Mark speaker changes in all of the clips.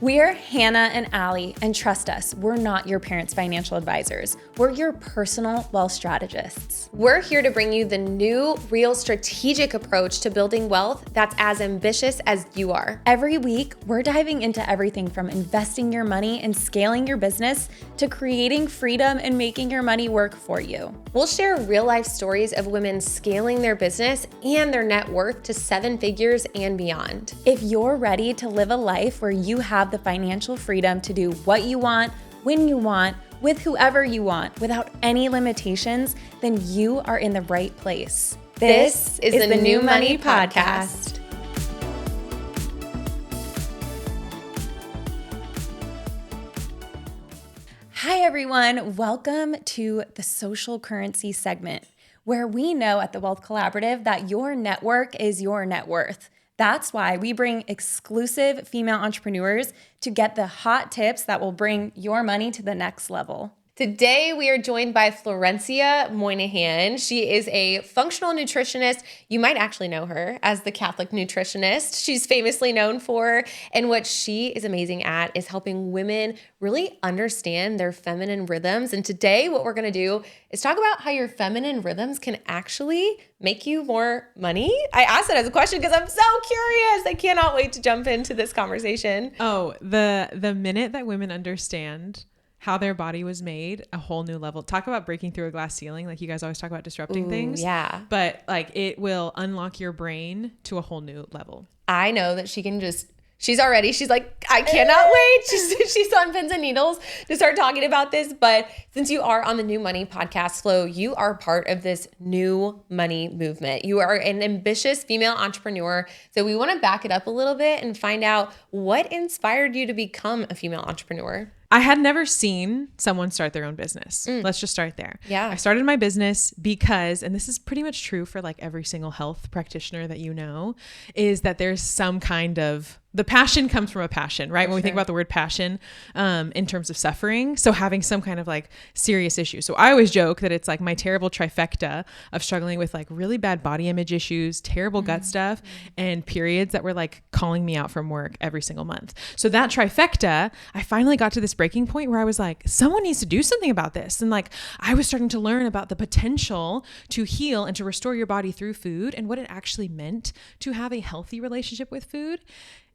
Speaker 1: We're Hannah and Allie, and trust us, we're not your parents' financial advisors. We're your personal wealth strategists.
Speaker 2: We're here to bring you the new, real strategic approach to building wealth that's as ambitious as you are.
Speaker 1: Every week, we're diving into everything from investing your money and scaling your business to creating freedom and making your money work for you.
Speaker 2: We'll share real-life stories of women scaling their business and their net worth to 7 figures and beyond.
Speaker 1: If you're ready to live a life where you have the financial freedom to do what you want, when you want, with whoever you want, without any limitations, then you are in the right place.
Speaker 2: This is the New Money Podcast.
Speaker 1: Hi, everyone. Welcome to the social currency segment, where we know at the Wealth Collaborative that your network is your net worth. That's why we bring exclusive female entrepreneurs to get the hot tips that will bring your money to the next level.
Speaker 2: Today, we are joined by Florencia Moynihan. She is a functional nutritionist. You might actually know her as the Catholic Nutritionist. She's famously known for, and what she is amazing at is helping women really understand their feminine rhythms. And today, what we're going to do is talk about how your feminine rhythms can actually make you more money. I asked that as a question because I'm so curious. I cannot wait to jump into this conversation.
Speaker 3: Oh, the minute that women understand how their body was made, a whole new level. Talk about breaking through a glass ceiling. Like you guys always talk about disrupting things.
Speaker 2: Yeah.
Speaker 3: But like it will unlock your brain to a whole new level.
Speaker 2: I know that she can just, she's like, I cannot wait. She's on pins and needles to start talking about this. But since you are on the New Money Podcast, Flo, you are part of this new money movement. You are an ambitious female entrepreneur. So we want to back it up a little bit and find out what inspired you to become a female entrepreneur.
Speaker 3: I had never seen someone start their own business. Let's just start there.
Speaker 2: Yeah.
Speaker 3: I started my business because, and this is pretty much true for like every single health practitioner that you know, is that there's some kind of, the passion comes from a passion, right? When we think about the word passion in terms of suffering. So having some kind of like serious issue. So I always joke that it's like my terrible trifecta of struggling with like really bad body image issues, terrible gut stuff, and periods that were like calling me out from work every single month. So that trifecta, I finally got to this breaking point where I was like, someone needs to do something about this. And like, I was starting to learn about the potential to heal and to restore your body through food and what it actually meant to have a healthy relationship with food.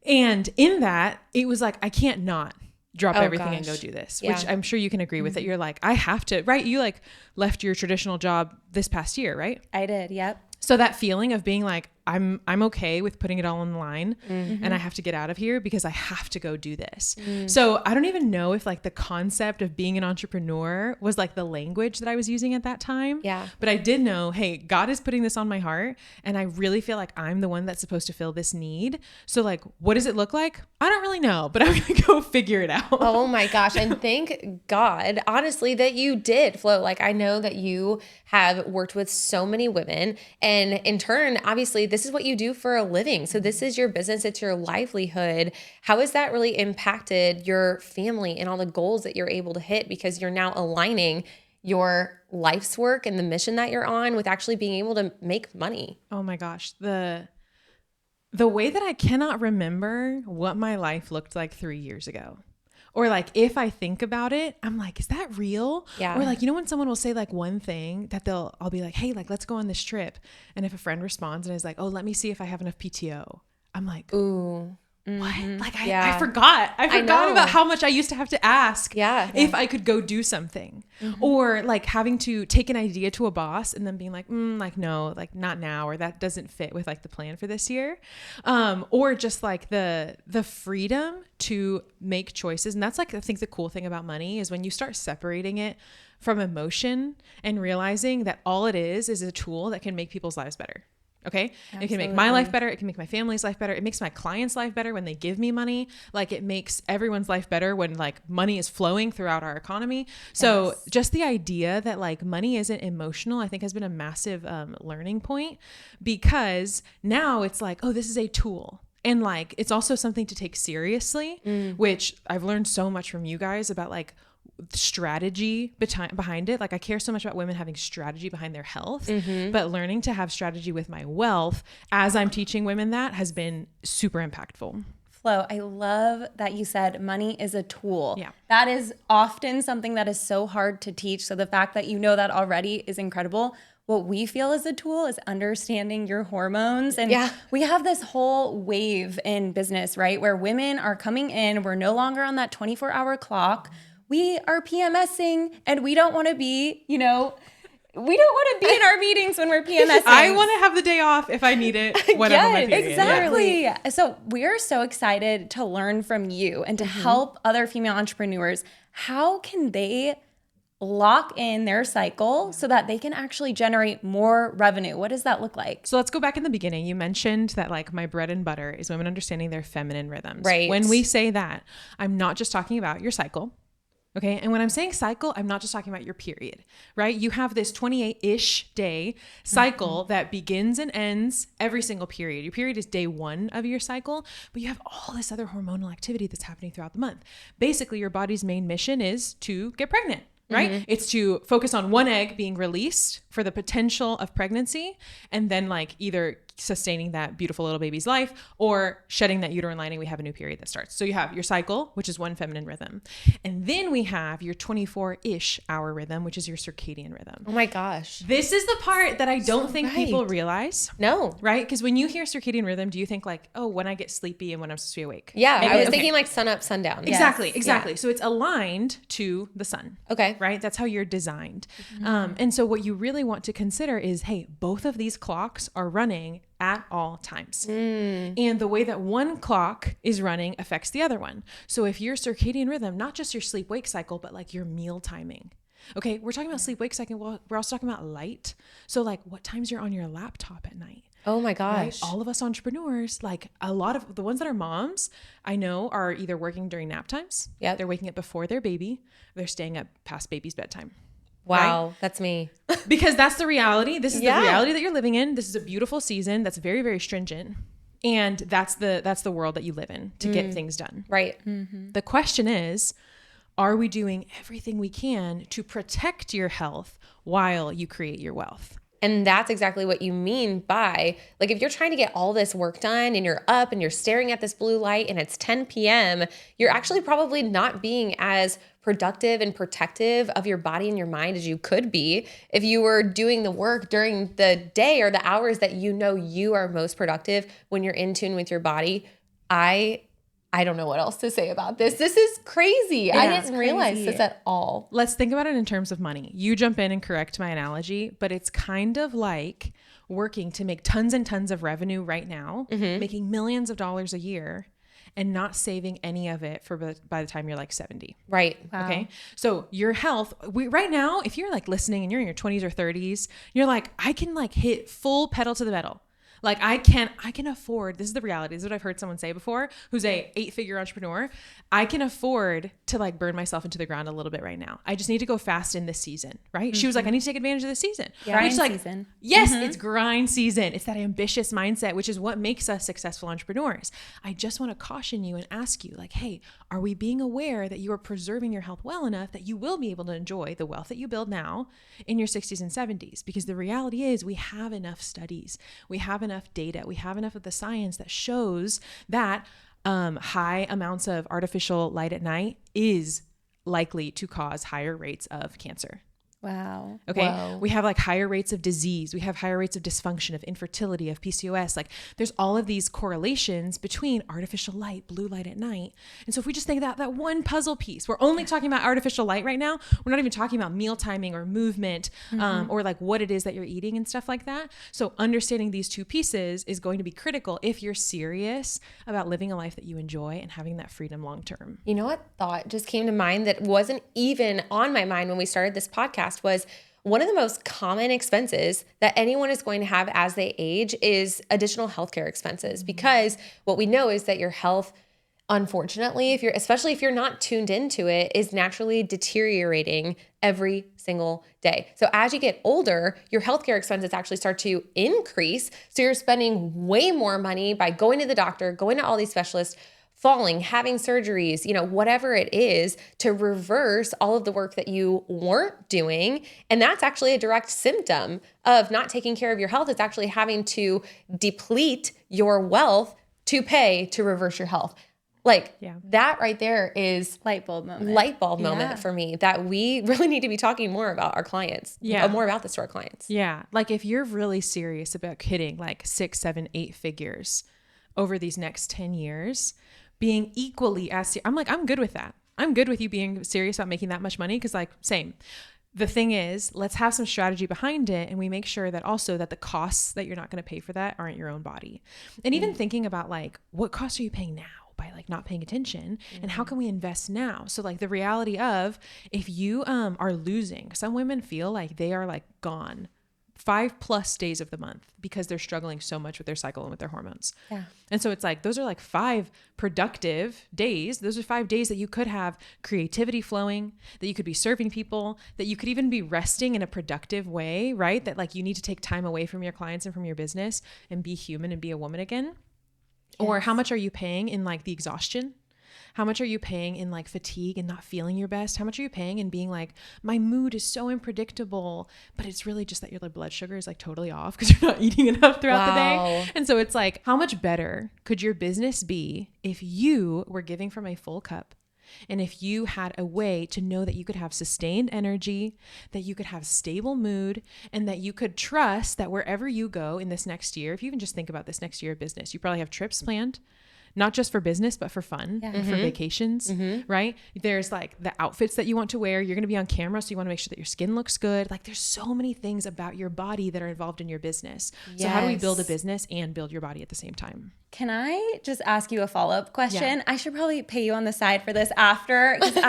Speaker 3: And in that, it was like, I can't not drop everything and go do this, which I'm sure you can agree with that. You're like, I have to, right? You like left your traditional job this past year, right?
Speaker 1: I did. Yep.
Speaker 3: So that feeling of being like, I'm okay with putting it all on the line and I have to get out of here because I have to go do this. So I don't even know if like the concept of being an entrepreneur was like the language that I was using at that time.
Speaker 2: Yeah.
Speaker 3: But I did know, hey, God is putting this on my heart and I really feel like I'm the one that's supposed to fill this need. So like, what does it look like? I don't really know, but I'm going to go figure it out.
Speaker 2: Oh my gosh. And thank God, honestly, that you did, Flo. Like I know that you have worked with so many women and in turn, obviously this is what you do for a living. So this is your business. It's your livelihood. How has that really impacted your family and all the goals that you're able to hit because you're now aligning your life's work and the mission that you're on with actually being able to make money?
Speaker 3: Oh my gosh. The way that I cannot remember what my life looked like 3 years ago. Or like, if I think about it, I'm like, is that real?
Speaker 2: Yeah.
Speaker 3: Or like, you know, when someone will say like one thing that I'll be like, hey, like, let's go on this trip. And if a friend responds and is like, oh, let me see if I have enough PTO. I'm like,
Speaker 2: ooh,
Speaker 3: what? Like I forgot about how much I used to have to ask if I could go do something or like having to take an idea to a boss and then being like, like, no, like not now, or that doesn't fit with like the plan for this year. Or just like the freedom to make choices. And that's like, I think the cool thing about money is when you start separating it from emotion and realizing that all it is a tool that can make people's lives better. Okay. Absolutely. It can make my life better. It can make my family's life better. It makes my clients' life better when they give me money. Like it makes everyone's life better when like money is flowing throughout our economy. So just the idea that like money isn't emotional, I think has been a massive learning point because now it's like, oh, this is a tool. And like, it's also something to take seriously, which I've learned so much from you guys about like strategy behind it. Like I care so much about women having strategy behind their health, but learning to have strategy with my wealth as I'm teaching women that has been super impactful.
Speaker 1: Flo, I love that you said money is a tool.
Speaker 3: Yeah.
Speaker 1: That is often something that is so hard to teach. So the fact that you know that already is incredible. What we feel is a tool is understanding your hormones. And we have this whole wave in business, right? Where women are coming in, we're no longer on that 24-hour clock. We are PMSing and we don't want to be, we don't want to be in our meetings when we're PMSing.
Speaker 3: I want to have the day off if I need it, whatever my period.
Speaker 1: Exactly. Yeah. So we're so excited to learn from you and to help other female entrepreneurs. How can they lock in their cycle so that they can actually generate more revenue? What does that look like?
Speaker 3: So let's go back in the beginning. You mentioned that like my bread and butter is women understanding their feminine rhythms.
Speaker 2: Right.
Speaker 3: When we say that, I'm not just talking about your cycle. Okay. And when I'm saying cycle, I'm not just talking about your period, right? You have this 28-ish day cycle that begins and ends every single period. Your period is day 1 of your cycle, but you have all this other hormonal activity that's happening throughout the month. Basically, your body's main mission is to get pregnant. Right? It's to focus on one egg being released for the potential of pregnancy, and then like either sustaining that beautiful little baby's life or shedding that uterine lining. We have a new period that starts. So you have your cycle, which is one feminine rhythm. And then we have your 24-ish hour rhythm, which is your circadian rhythm.
Speaker 2: Oh my gosh.
Speaker 3: This is the part that I don't think people realize.
Speaker 2: No.
Speaker 3: Right? Because when you hear circadian rhythm, do you think like, oh, when I get sleepy and when I'm supposed to be awake?
Speaker 2: Yeah. I was thinking like sun up, sundown.
Speaker 3: Exactly. Yeah. So it's aligned to the sun.
Speaker 2: Okay.
Speaker 3: Right? That's how you're designed. And so what you really want to consider is, hey, both of these clocks are running at all times. And the way that one clock is running affects the other one. So if your circadian rhythm, not just your sleep-wake cycle, but like your meal timing. Okay, we're talking about sleep-wake cycle. Well, we're also talking about light. So like what times you're on your laptop at night.
Speaker 2: Oh my gosh.
Speaker 3: Right? All of us entrepreneurs, like a lot of the ones that are moms, I know are either working during nap times. Yeah. They're waking up before their baby. They're staying up past baby's bedtime.
Speaker 2: Wow.
Speaker 3: Right?
Speaker 2: That's me.
Speaker 3: Because that's the reality. This is the reality that you're living in. This is a beautiful season that's very, very stringent. And that's the world that you live in to get things done.
Speaker 2: Right.
Speaker 3: The question is, are we doing everything we can to protect your health while you create your wealth?
Speaker 2: And that's exactly what you mean by, like, if you're trying to get all this work done and you're up and you're staring at this blue light and it's 10 p.m., you're actually probably not being as productive and protective of your body and your mind as you could be if you were doing the work during the day or the hours that you know you are most productive when you're in tune with your body. I don't know what else to say about this. This is crazy. I didn't realize this at all.
Speaker 3: Let's think about it in terms of money. You jump in and correct my analogy, but it's kind of like working to make tons and tons of revenue right now, making millions of dollars a year, and not saving any of it for by the time you're like 70.
Speaker 2: Right.
Speaker 1: Wow.
Speaker 3: Okay. So your health, right now, if you're like listening and you're in your 20s or 30s, you're like, I can like hit full pedal to the metal. Like I can afford, this is the reality. This is what I've heard someone say before, who's a 8-figure entrepreneur. I can afford to like burn myself into the ground a little bit right now. I just need to go fast in this season. Right. She was like, I need to take advantage of this season.
Speaker 1: Yeah.
Speaker 3: Which
Speaker 1: Grind
Speaker 3: like,
Speaker 1: season.
Speaker 3: Yes, it's grind season. It's that ambitious mindset, which is what makes us successful entrepreneurs. I just want to caution you and ask you like, hey, are we being aware that you are preserving your health well enough that you will be able to enjoy the wealth that you build now in your 60s and 70s? Because the reality is we have enough studies. We have enough data. We have enough of the science that shows that high amounts of artificial light at night is likely to cause higher rates of cancer.
Speaker 1: Wow.
Speaker 3: Okay.
Speaker 2: Whoa.
Speaker 3: We have like higher rates of disease. We have higher rates of dysfunction, of infertility, of PCOS. Like there's all of these correlations between artificial light, blue light at night. And so if we just think that one puzzle piece, we're only talking about artificial light right now. We're not even talking about meal timing or movement, or like what it is that you're eating and stuff like that. So understanding these two pieces is going to be critical if you're serious about living a life that you enjoy and having that freedom long term.
Speaker 2: You know what thought just came to mind that wasn't even on my mind when we started this podcast was one of the most common expenses that anyone is going to have as they age is additional healthcare expenses, because what we know is that your health, unfortunately, especially if you're not tuned into it, is naturally deteriorating every single day. So as you get older, your healthcare expenses actually start to increase. So you're spending way more money by going to the doctor, going to all these specialists, falling, having surgeries, whatever it is, to reverse all of the work that you weren't doing. And that's actually a direct symptom of not taking care of your health. It's actually having to deplete your wealth to pay to reverse your health. Like that right there is
Speaker 1: light bulb moment
Speaker 2: for me, that we really need to be talking more about our clients, more about this to our clients.
Speaker 3: Yeah. Like if you're really serious about hitting like 6, 7, 8 figures over these next 10 years, being equally as I'm good with that. I'm good with you being serious about making that much money. Cause like same. The thing is, let's have some strategy behind it, and we make sure that also that the costs that you're not going to pay for that aren't your own body. And even thinking about like, what costs are you paying now by like not paying attention, and how can we invest now? So like the reality of if you are losing, some women feel like they are like gone 5+ days of the month because they're struggling so much with their cycle and with their hormones.
Speaker 1: Yeah.
Speaker 3: And so it's like, those are like 5 productive days. Those are 5 days that you could have creativity flowing, that you could be serving people, that you could even be resting in a productive way, right? That like you need to take time away from your clients and from your business and be human and be a woman again. Yes. Or how much are you paying in like the exhaustion? How much are you paying in like fatigue and not feeling your best? How much are you paying in being like, my mood is so unpredictable, but it's really just that your blood sugar is like totally off because you're not eating enough throughout the day. And so it's like, how much better could your business be if you were giving from a full cup? And if you had a way to know that you could have sustained energy, that you could have stable mood, and that you could trust that wherever you go in this next year, if you even just think about this next year of business, you probably have trips planned. Not just for business, but for fun, for vacations, right? There's like the outfits that you want to wear. You're going to be on camera, so you want to make sure that your skin looks good. Like there's so many things about your body that are involved in your business. Yes. So how do we build a business and build your body at the same time?
Speaker 1: Can I just ask you a follow-up question? Yeah. I should probably pay you on the side for this after, because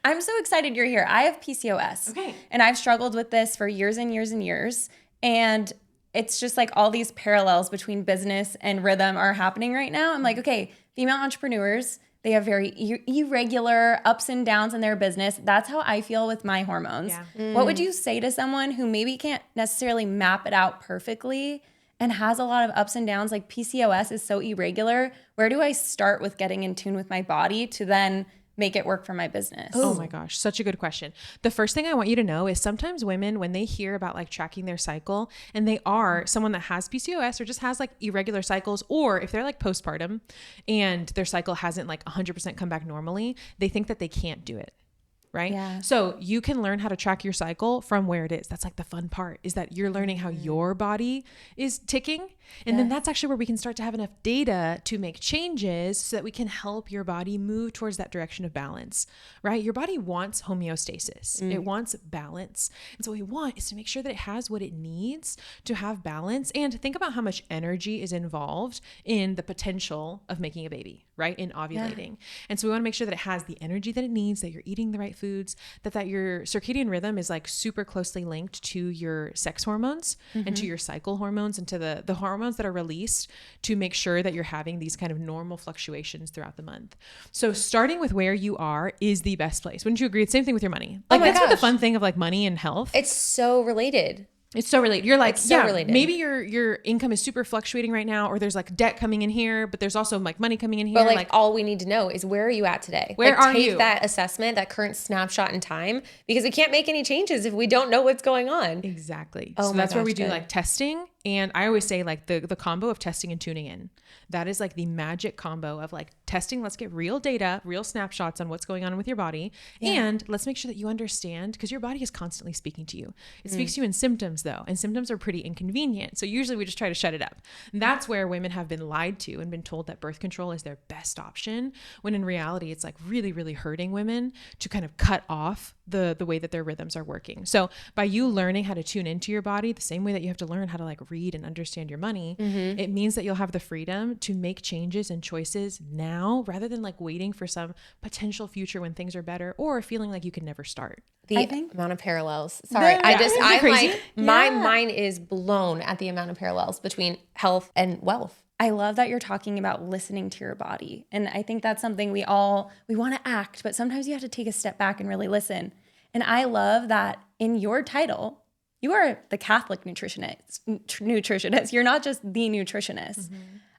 Speaker 1: I'm so excited you're here. I have PCOS. Okay. And I've struggled with this for years and years and years. And it's just like all these parallels between business and rhythm are happening right now. I'm like, okay, female entrepreneurs, they have very irregular ups and downs in their business. That's how I feel with my hormones. Yeah. What would you say to someone who maybe can't necessarily map it out perfectly and has a lot of ups and downs? Like PCOS is so irregular. Where do I start with getting in tune with my body to then make it work for my business?
Speaker 3: Ooh. Oh my gosh, such a good question. The first thing I want you to know is sometimes women, when they hear about like tracking their cycle and they are someone that has PCOS or just has like irregular cycles, or if they're like postpartum and their cycle hasn't like 100% come back normally, they think that they can't do it. Right? Yeah. So you can learn how to track your cycle from where it is. That's like the fun part, is that you're learning how your body is ticking. And then that's actually where we can start to have enough data to make changes so that we can help your body move towards that direction of balance, right? Your body wants homeostasis. It wants balance. And so what we want is to make sure that it has what it needs to have balance, and think about how much energy is involved in the potential of making a baby, right? In ovulating. Yeah. And so we want to make sure that it has the energy that it needs, that you're eating the right foods, that your circadian rhythm is like super closely linked to your sex hormones and to your cycle hormones and to the hormones that are released to make sure that you're having these kind of normal fluctuations throughout the month. So starting with where you are is the best place. Wouldn't you agree? It's the same thing with your money. Like that's what the fun thing of like money and health.
Speaker 2: It's so related.
Speaker 3: It's so related. You're like, related. Maybe your income is super fluctuating right now, or there's like debt coming in here, but there's also like money coming in here.
Speaker 2: But like all we need to know is, where are you at today?
Speaker 3: Where are you?
Speaker 2: Take that assessment, that current snapshot in time, because we can't make any changes if we don't know what's going on.
Speaker 3: Exactly. So that's where we do like testing. And I always say like the combo of testing and tuning in. That is like the magic combo of like testing. Let's get real data, real snapshots on what's going on with your body. Yeah. And let's make sure that you understand, because your body is constantly speaking to you. It speaks to you in symptoms though. And symptoms are pretty inconvenient. So usually we just try to shut it up. And that's where women have been lied to and been told that birth control is their best option. When in reality, it's like really, really hurting women to kind of cut off the way that their rhythms are working. So by you learning how to tune into your body, the same way that you have to learn how to like read and understand your money, it means that you'll have the freedom to make changes and choices now, rather than like waiting for some potential future when things are better, or feeling like you can never start.
Speaker 2: The amount of parallels. Sorry. My mind is blown at the amount of parallels between health and wealth.
Speaker 1: I love that you're talking about listening to your body. And I think that's something we want to act, but sometimes you have to take a step back and really listen. And I love that in your title, you are the Catholic nutritionist. You're not just the nutritionist.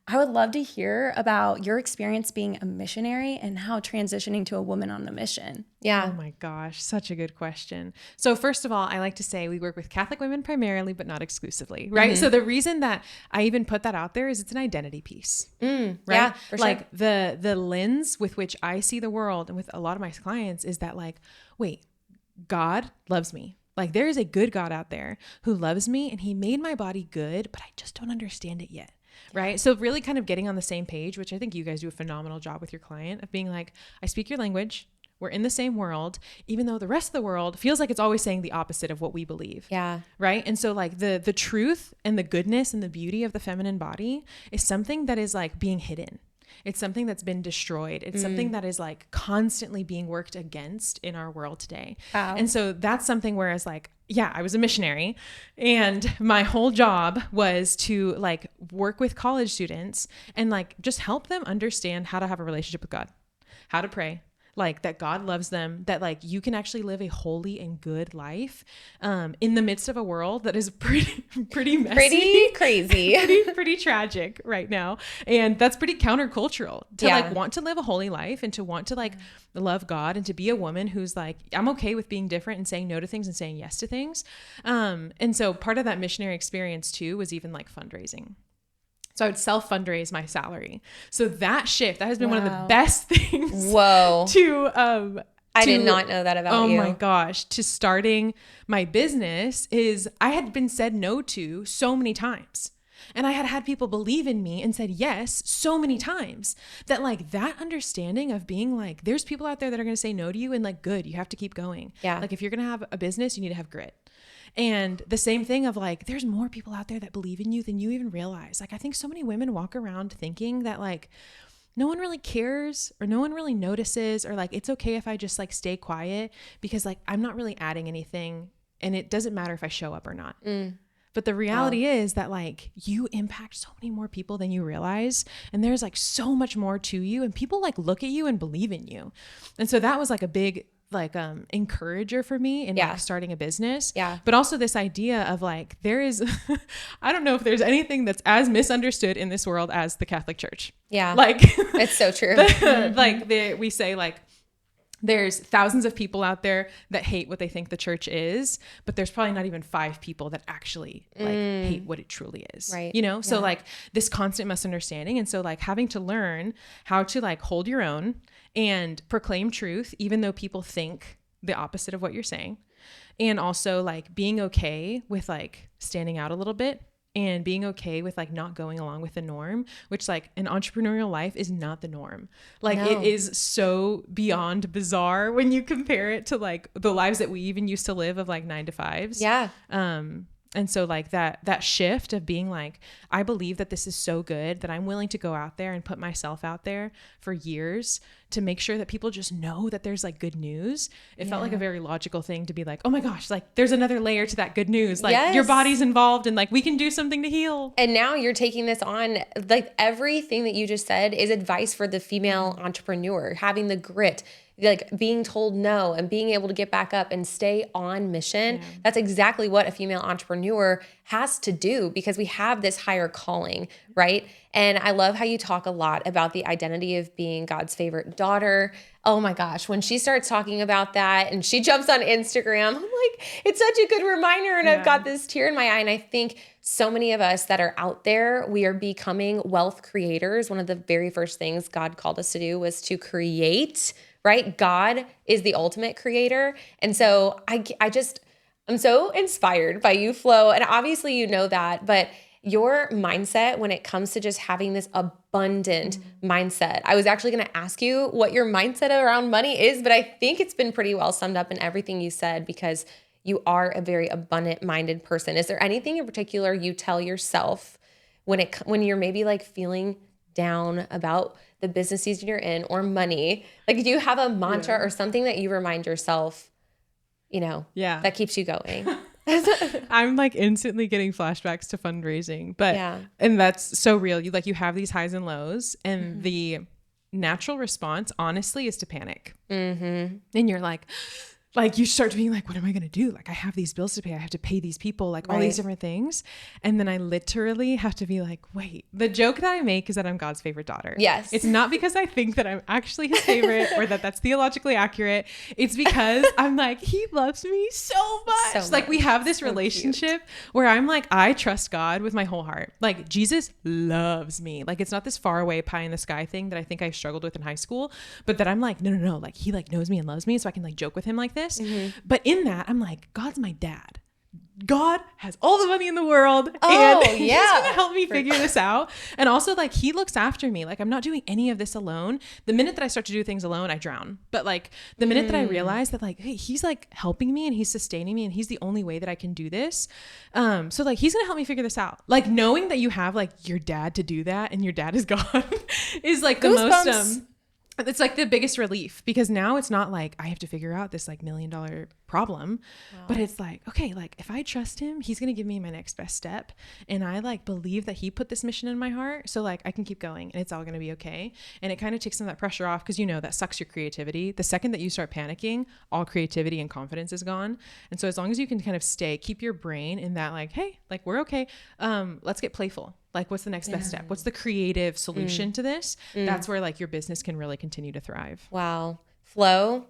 Speaker 1: I would love to hear about your experience being a missionary and how transitioning to a woman on a mission.
Speaker 2: Yeah.
Speaker 3: Oh my gosh, such a good question. So first of all, I like to say we work with Catholic women primarily, but not exclusively, right? Mm-hmm. So the reason that I even put that out there is it's an identity piece, right?
Speaker 2: Yeah, for sure.
Speaker 3: Like the lens with which I see the world and with a lot of my clients is that like, wait, God loves me. Like there is a good God out there who loves me and he made my body good, but I just don't understand it yet. Right. So really kind of getting on the same page, which I think you guys do a phenomenal job with your client of being like, I speak your language. We're in the same world, even though the rest of the world feels like it's always saying the opposite of what we believe.
Speaker 2: Yeah.
Speaker 3: Right. And so like the truth and the goodness and the beauty of the feminine body is something that is like being hidden. It's something that's been destroyed. It's something that is like constantly being worked against in our world today. Wow. And so that's something whereas like, yeah, I was a missionary and my whole job was to like work with college students and like just help them understand how to have a relationship with God, how to pray, like that God loves them, that like you can actually live a holy and good life in the midst of a world that is pretty messy,
Speaker 2: pretty crazy,
Speaker 3: pretty tragic right now. And that's pretty countercultural to like want to live a holy life and to want to like love God and to be a woman who's like, I'm okay with being different and saying no to things and saying yes to things. And so part of that missionary experience too was even like fundraising. So I would self-fundraise my salary. So that shift, that has been one of the best things.
Speaker 2: Whoa.
Speaker 3: I
Speaker 2: did not know that about you.
Speaker 3: Oh my gosh. To starting my business is I had been said no to so many times. And I had people believe in me and said yes so many times that like that understanding of being like, there's people out there that are going to say no to you and like, good, you have to keep going.
Speaker 2: Yeah.
Speaker 3: Like if you're going to have a business, you need to have grit. And the same thing of like, there's more people out there that believe in you than you even realize. Like, I think so many women walk around thinking that like, no one really cares or no one really notices or like, it's okay if I just like stay quiet because like, I'm not really adding anything and it doesn't matter if I show up or not. But the reality is that like you impact so many more people than you realize. And there's like so much more to you and people like look at you and believe in you. And so that was like a big like encourager for me in like starting a business.
Speaker 2: Yeah.
Speaker 3: But also this idea of like there is I don't know if there's anything that's as misunderstood in this world as the Catholic Church.
Speaker 2: Yeah.
Speaker 3: Like
Speaker 2: it's so true.
Speaker 3: Like we say like there's thousands of people out there that hate what they think the church is, but there's probably not even 5 people that actually like hate what it truly is.
Speaker 2: Right.
Speaker 3: You know? So like this constant misunderstanding. And so like having to learn how to like hold your own and proclaim truth, even though people think the opposite of what you're saying. And also like being okay with like standing out a little bit and being okay with like not going along with the norm, which like an entrepreneurial life is not the norm. Like it is so beyond bizarre when you compare it to like the lives that we even used to live of like 9 to 5s.
Speaker 2: Yeah.
Speaker 3: And so like that shift of being like, I believe that this is so good that I'm willing to go out there and put myself out there for years to make sure that people just know that there's like good news. It felt like a very logical thing to be like, oh my gosh, like there's another layer to that good news. Like your body's involved and like we can do something to heal.
Speaker 2: And now you're taking this on, like everything that you just said is advice for the female entrepreneur, having the grit, like being told no and being able to get back up and stay on mission. That's exactly what a female entrepreneur has to do because we have this higher calling, right? And I love how you talk a lot about the identity of being God's favorite daughter. Oh my gosh, when she starts talking about that and she jumps on Instagram, I'm like, it's such a good reminder and I've got this tear in my eye. And I think so many of us that are out there, we are becoming wealth creators. One of the very first things God called us to do was to create, right? God is the ultimate creator. And so I'm so inspired by you, Flo. And obviously you know that, but your mindset when it comes to just having this abundant mindset. I was actually going to ask you what your mindset around money is, but I think it's been pretty well summed up in everything you said because you are a very abundant minded person. Is there anything in particular you tell yourself when you're maybe like feeling down about the business season you're in or money? Like, do you have a mantra or something that you remind yourself, that keeps you going?
Speaker 3: I'm like instantly getting flashbacks to fundraising, and that's so real. You have these highs and lows and the natural response honestly is to panic. And you're like, like you start being like, what am I going to do? Like I have these bills to pay. I have to pay these people, like all these different things. And then I literally have to be like, wait, the joke that I make is that I'm God's favorite daughter.
Speaker 2: Yes.
Speaker 3: It's not because I think that I'm actually his favorite or that that's theologically accurate. It's because I'm like, he loves me so much. Like we have this relationship where I'm like, I trust God with my whole heart. Like Jesus loves me. Like it's not this far away pie in the sky thing that I think I struggled with in high school, but that I'm like, no. Like he like knows me and loves me. So I can like joke with him like this. But in that, I'm like, God's my dad. God has all the money in the world and he's gonna help me figure this out. And also like he looks after me. Like I'm not doing any of this alone. The minute that I start to do things alone, I drown. But like the minute that I realize that like, hey, he's like helping me and he's sustaining me and he's the only way that I can do this. So like he's gonna help me figure this out. Like knowing that you have like your dad to do that and your dad is God is like the most it's like the biggest relief, because now it's not like I have to figure out this like $1 million problem, but it's like, okay, like if I trust him, he's going to give me my next best step. And I like believe that he put this mission in my heart. So like I can keep going and it's all going to be okay. And it kind of takes some of that pressure off, because that sucks your creativity. The second that you start panicking, all creativity and confidence is gone. And so as long as you can kind of keep your brain in that like, hey, like we're okay. Let's get playful. Like what's the next best step? What's the creative solution to this? That's where like your business can really continue to thrive.
Speaker 2: Wow. Flo,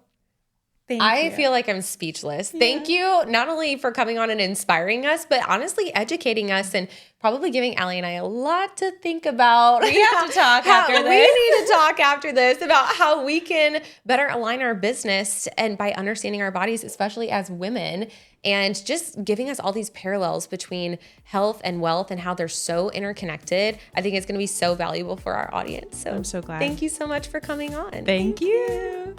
Speaker 2: I feel like I'm speechless. Yeah. Thank you not only for coming on and inspiring us, but honestly educating us and probably giving Allie and I a lot to think about.
Speaker 1: We have to talk after this.
Speaker 2: We need to talk after this about how we can better align our business and by understanding our bodies, especially as women, and just giving us all these parallels between health and wealth and how they're so interconnected. I think it's going to be so valuable for our audience. So
Speaker 3: I'm so glad.
Speaker 2: Thank you so much for coming on.
Speaker 3: Thank you.